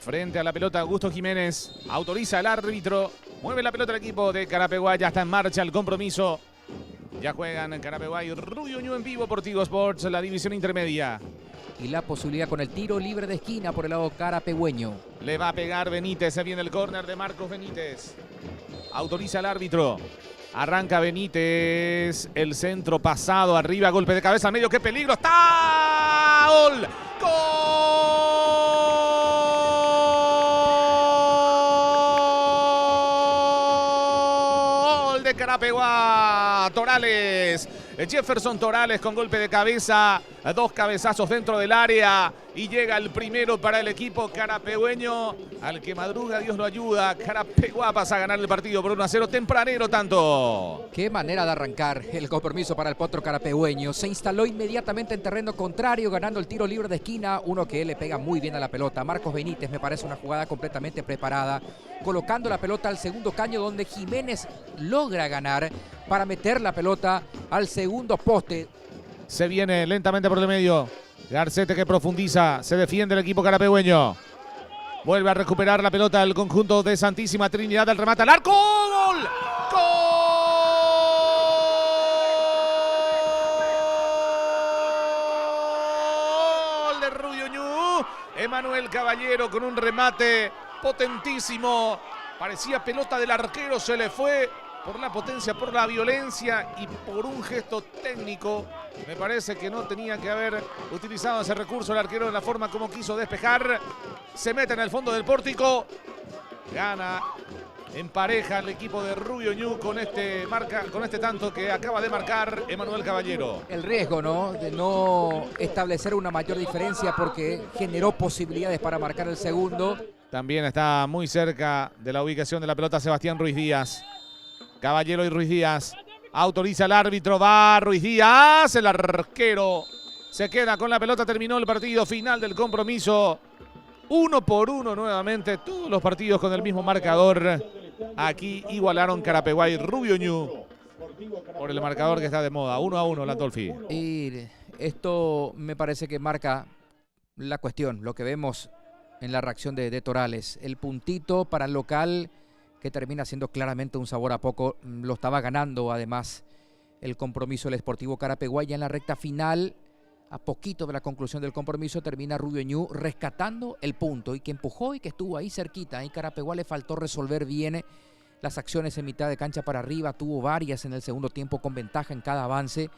Frente a la pelota, Augusto Jiménez. Autoriza el árbitro. Mueve la pelota el equipo de Carapeguá. Ya está en marcha el compromiso. Ya juegan Carapeguá y Rubio Ñu en vivo por Tigo Sports, la división intermedia. Y la posibilidad con el tiro libre de esquina por el lado carapegüeño. Le va a pegar Benítez. Se viene el córner de Marcos Benítez. Autoriza el árbitro. Arranca Benítez. El centro pasado arriba. Golpe de cabeza al medio. ¡Qué peligro! ¡Está! ¡Gol! ¡Gol de Carapeguá! Torales. Jefferson Torales con golpe de cabeza. Dos cabezazos dentro del área. Y llega el primero para el equipo carapegüeño. Al que madruga, Dios lo ayuda. Carapeguá pasa a ganar el partido por 1-0. Tempranero tanto. Qué manera de arrancar el compromiso para el potro carapegüeño. Se instaló inmediatamente en terreno contrario, ganando el tiro libre de esquina. Uno que le pega muy bien a la pelota. Marcos Benítez, me parece una jugada completamente preparada. Colocando la pelota al segundo caño, donde Jiménez logra ganar para meter la pelota al segundo poste. Se viene lentamente por el medio. Garcete que profundiza. Se defiende el equipo carapegüeño. Vuelve a recuperar la pelota el conjunto de Santísima Trinidad. El remate al arco. ¡Gol! ¡Gol de Rubio Ñu! Emanuel Caballero con un remate potentísimo. Parecía pelota del arquero. Se le fue por la potencia, por la violencia y por un gesto técnico. Me parece que no tenía que haber utilizado ese recurso el arquero en la forma como quiso despejar. Se mete en el fondo del pórtico. Gana en pareja el equipo de Rubio Ñu con este tanto que acaba de marcar Emanuel Caballero. El riesgo, ¿no? De no establecer una mayor diferencia porque generó posibilidades para marcar el segundo. También está muy cerca de la ubicación de la pelota Sebastián Ruiz Díaz. Caballero y Ruiz Díaz. Autoriza el árbitro. Va Ruiz Díaz. El arquero se queda con la pelota. Terminó el partido final del compromiso. 1-1 nuevamente. Todos los partidos con el mismo marcador. Aquí igualaron Carapeguá y Rubio Ñu por el marcador que está de moda. 1-1 Landolfi. Y esto me parece que marca la cuestión. Lo que vemos en la reacción de Torales. El puntito para el local, que termina siendo claramente un sabor a poco. Lo estaba ganando además el compromiso el Sportivo Carapeguá. Ya en la recta final, a poquito de la conclusión del compromiso, termina Rubio Ñu rescatando el punto y que empujó y que estuvo ahí cerquita. Y Carapeguá le faltó resolver bien las acciones en mitad de cancha para arriba. Tuvo varias en el segundo tiempo con ventaja en cada avance.